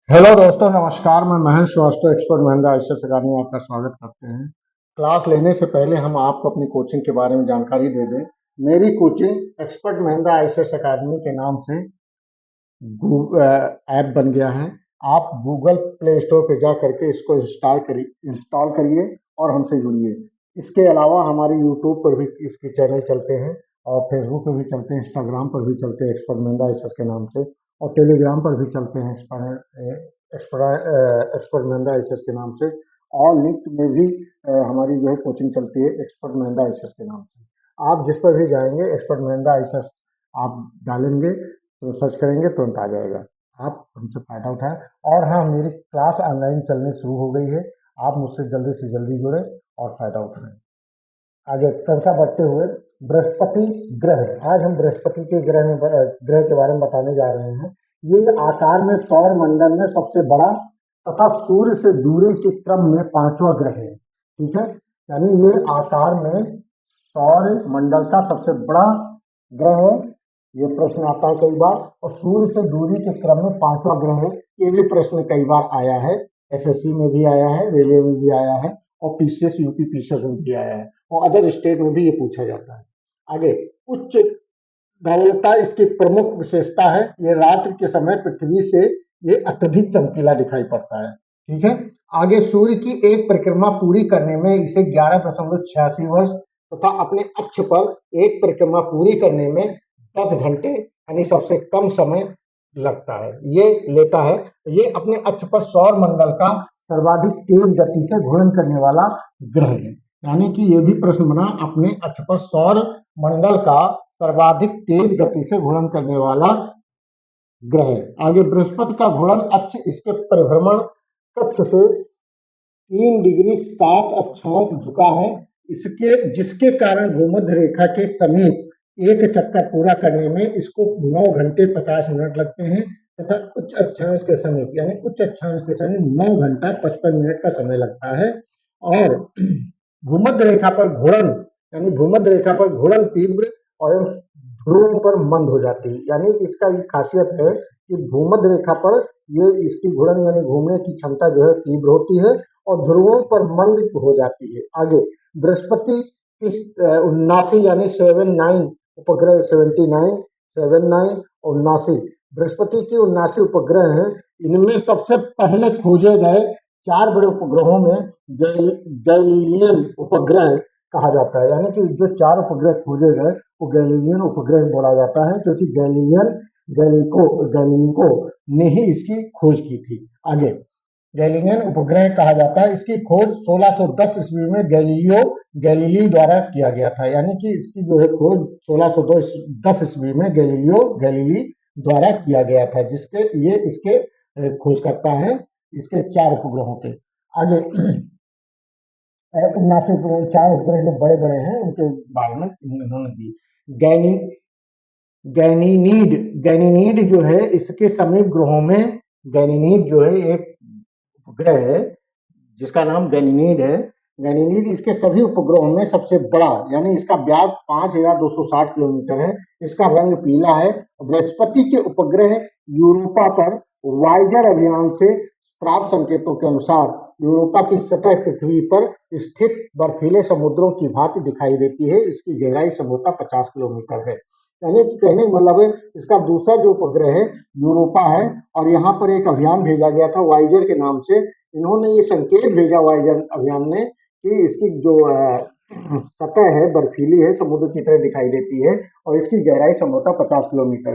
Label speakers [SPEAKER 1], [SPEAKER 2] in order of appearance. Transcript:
[SPEAKER 1] Hello दोस्तों, नमस्कार। मैं महेश श्रीवास्तव, एक्सपर्ट महिंद्रा आईएएस अकादमी में आपका स्वागत करते हैं। क्लास लेने से पहले हम आपको अपनी कोचिंग के बारे में जानकारी दे दें। मेरी कोचिंग एक्सपर्ट महिंद्रा आईएएस अकादमी के नाम से ऐप बन गया है। आप गूगल प्ले स्टोर पे जा करके इसको इंस्टॉल करिए और हमसे जुड़िए। इसके अलावा हमारे यूट्यूब पर भी इसके चैनल चलते हैं और फेसबुक पर भी चलते हैं, इंस्टाग्राम पर भी चलते हैं एक्सपर्ट महिंद्रा आईएएस के नाम से, और टेलीग्राम पर भी चलते हैं एक्सपर्ट महिंद्रा आईएएस के नाम से, और लिंक में भी हमारी जो है कोचिंग चलती है एक्सपर्ट महिंद्रा आईएएस के नाम से। आप जिस पर भी जाएंगे एक्सपर्ट महिंद्रा आईएएस आप डालेंगे तो सर्च करेंगे, तुरंत आ जाएगा। आप हमसे फायदा उठाएं। और हाँ, मेरी क्लास ऑनलाइन चलनी शुरू हो गई है। आप मुझसे जल्दी से जल्दी जुड़े और फायदा उठाएं। आगे चर्चा बढ़ते हुए बृहस्पति ग्रह, आज हम बृहस्पति के ग्रह के बारे में बताने जा रहे हैं। ये आकार में सौर मंडल में सबसे बड़ा तथा सूर्य से दूरी के क्रम में पांचवा ग्रह है। ठीक है, यानी ये आकार में सौर मंडल का सबसे बड़ा ग्रह है। ये प्रश्न आता है कई बार, और सूर्य से दूरी के क्रम में पांचवा ग्रह है। ये भी प्रश्न कई बार आया है, एसएससी में भी आया है, रेलवे में भी आया है, और पीसीएस यूपी पीसीएस में भी आया है, और अदर स्टेट में भी ये पूछा जाता है। आगे उच्च धवलता इसकी प्रमुख विशेषता है। ये रात्रि के समय पृथ्वी से ये अत्यधिक चमकीला दिखाई पड़ता है। ठीक है, आगे सूर्य की एक परिक्रमा पूरी करने में इसे 11.86 वर्ष तथा अपने अक्ष पर एक परिक्रमा पूरी करने में 10 घंटे यानी सबसे कम समय लगता है, ये लेता है। ये अपने अक्ष पर सौर मंडल का सर्वाधिक तेज गति से घूर्णन करने वाला ग्रह है। यानी कि ये भी प्रश्न बना, अपने अक्ष पर सौर मंडल का सर्वाधिक तेज गति से घूर्णन करने वाला ग्रह है। आगे बृहस्पति का घूर्णन अक्ष इसके परिभ्रमण कक्ष से 3 डिग्री 7 अक्षांश झुका है, जिसके कारण भूमध्य रेखा के समीप एक चक्कर पूरा करने में इसको 9 घंटे 50 मिनट लगते हैं, तथा उच्च अक्षांश के समीप यानी उच्च अक्षांश के समीप 9 घंटा 55 मिनट का समय लगता है। और भूमध्य रेखा पर घूर्णन यानी भूमध्य रेखा पर घूर्णन तीव्र और ध्रुवों पर मंद हो जाती है। यानी इसका ये खासियत है कि भूमध्य रेखा पर ये इसकी घूर्णन यानी घूमने की क्षमता जो है तीव्र होती है और ध्रुवों पर मंद हो जाती है। आगे बृहस्पति इस 79 यानी 79 उपग्रह 79 और 79 बृहस्पति के 79 उपग्रह हैं। इनमें सबसे पहले खोजे गए 4 बड़े उपग्रहों में गैलीलियन उपग्रह कहा जाता है। यानी कि जो 4 उपग्रह खोजे गए वो गैलीलियन उपग्रह बोला जाता है, क्योंकि गैलीलिको ने ही इसकी खोज की थी। आगे गैलीलियन उपग्रह कहा जाता है। इसकी खोज 1610 ईस्वी में गैलीली द्वारा किया गया था। यानी कि इसकी जो है खोज 1610 ईस्वी में गैलीली द्वारा किया गया था, जिसके ये इसके खोज करता है इसके 4 उपग्रहों के। आगे 4 उपग्रह जो बड़े बड़े हैं उनके बारे में इन्होंने दी। गैनीनीड जो है इसके समीप ग्रहों में गैनीनीड जो है एक उपग्रह है जिसका नाम गैनीनीड है। गैनीनीड इसके सभी उपग्रहों में सबसे बड़ा, यानी इसका व्यास 5260 किलोमीटर है। इसका रंग पीला है। बृहस्पति के उपग्रह यूरोपा पर वायेजर अभियान से प्राप्त संकेतों के अनुसार यूरोपा की सतह पृथ्वी पर स्थित बर्फीले समुद्रों की भांति दिखाई देती है। इसकी गहराई संभवतः 50 किलोमीटर है। यानी कि कहने का मतलब है इसका दूसरा जो उपग्रह है यूरोपा है, और यहाँ पर एक अभियान भेजा गया था वायेजर के नाम से। इन्होंने ये संकेत भेजा वायेजर अभियान ने कि इसकी जो सतह है बर्फीली है, समुद्र की तरह दिखाई देती है, और इसकी गहराई संभवतः 50 किलोमीटर